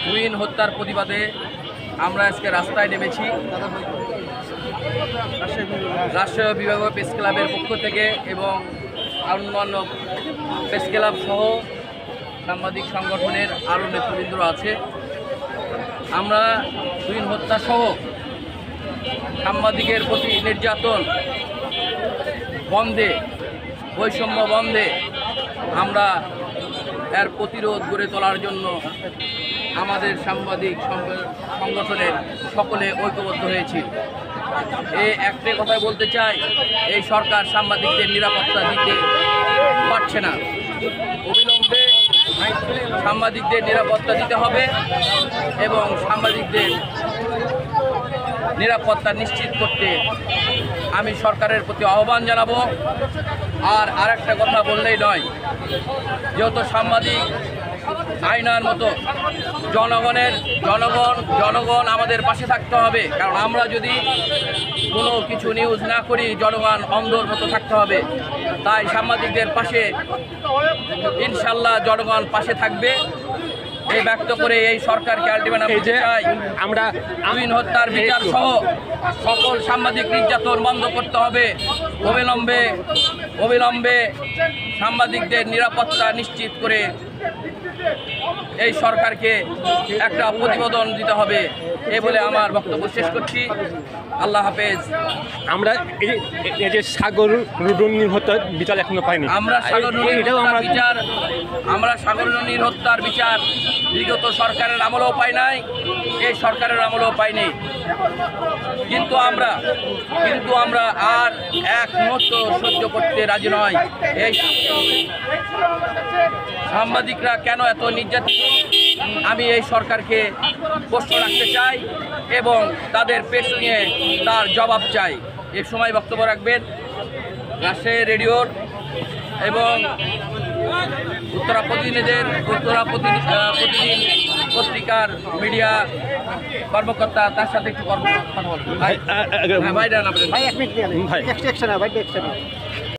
তুহিন হত্যার প্রতিবাদে আমরা আজকে রাস্তায় নেমেছি। রাষ্ট্রীয় বিভাগীয় প্রেস ক্লাবের পক্ষ থেকে এবং অন্যান্য প্রেস ক্লাব সহ সাংবাদিক সংগঠনের আরও নেতৃবৃন্দ আছে। আমরা তুহিন হত্যা সহ সাংবাদিকের প্রতি নির্যাতন বন্ধে, বৈষম্য বন্ধে আমরা এর প্রতিরোধ গড়ে তোলার জন্য আমাদের সাংবাদিক সংগঠনের সকলে ঐক্যবদ্ধ হয়েছি। এই একটাই কথাই বলতে চাই, এই সরকার সাংবাদিকদের নিরাপত্তা দিতে পারছে না। অবিলম্বে সাংবাদিকদের নিরাপত্তা দিতে হবে এবং সাংবাদিকদের নিরাপত্তা নিশ্চিত করতে আমি সরকারের প্রতি আহ্বান জানাবো। আর আরেকটা কথা বললেই নয়, যেহেতু সাংবাদিক আয়নার মতো জনগণ আমাদের পাশে থাকতে হবে। কারণ আমরা যদি কোনো কিছু নিউজ না করি, জনগণ অন্ধর মতো থাকতে হবে। তাই সাংবাদিকদের পাশে ইনশাল্লাহ জনগণ পাশে থাকবে। এই ব্যক্ত করে এই সরকারকে আলটিমেটাম দিতে চাই, আমরা তুহিন হত্যার বিচার সহ সকল সাংবাদিক নির্যাতন বন্ধ করতে হবে। অবিলম্বে সাংবাদিকদের নিরাপত্তা নিশ্চিত করে এই সরকারকে একটা প্রতিবেদন দিতে হবে। এই বলে আমার বক্তব্য শেষ করছি। আল্লাহ হাফেজ। আমরা এই যে সাগর রুডুনির হত্যার বিচার এখনো পাইনি। আমরা সাগর রুডুনির হত্যার বিচার বিগত সরকারের আমলেও পাই নাই, এই সরকারের আমলেও পাইনি। কিন্তু আমরা আর এক মুহূর্ত সহ্য করতে রাজি নয়। এই সাংবাদিকরা কেন এত নির্যাতিত, আমি এই সরকারকে প্রশ্ন রাখতে চাই এবং তাদের পেছনে তার জবাব চাই। এ সময় বক্তব্য রাখবেন রাজশাহী রেডিওর এবং উত্তরা প্রতিদিন পত্রিকার মিডিয়া কর্মকর্তা, তার সাথে একটু কথা বলবেন। ভাই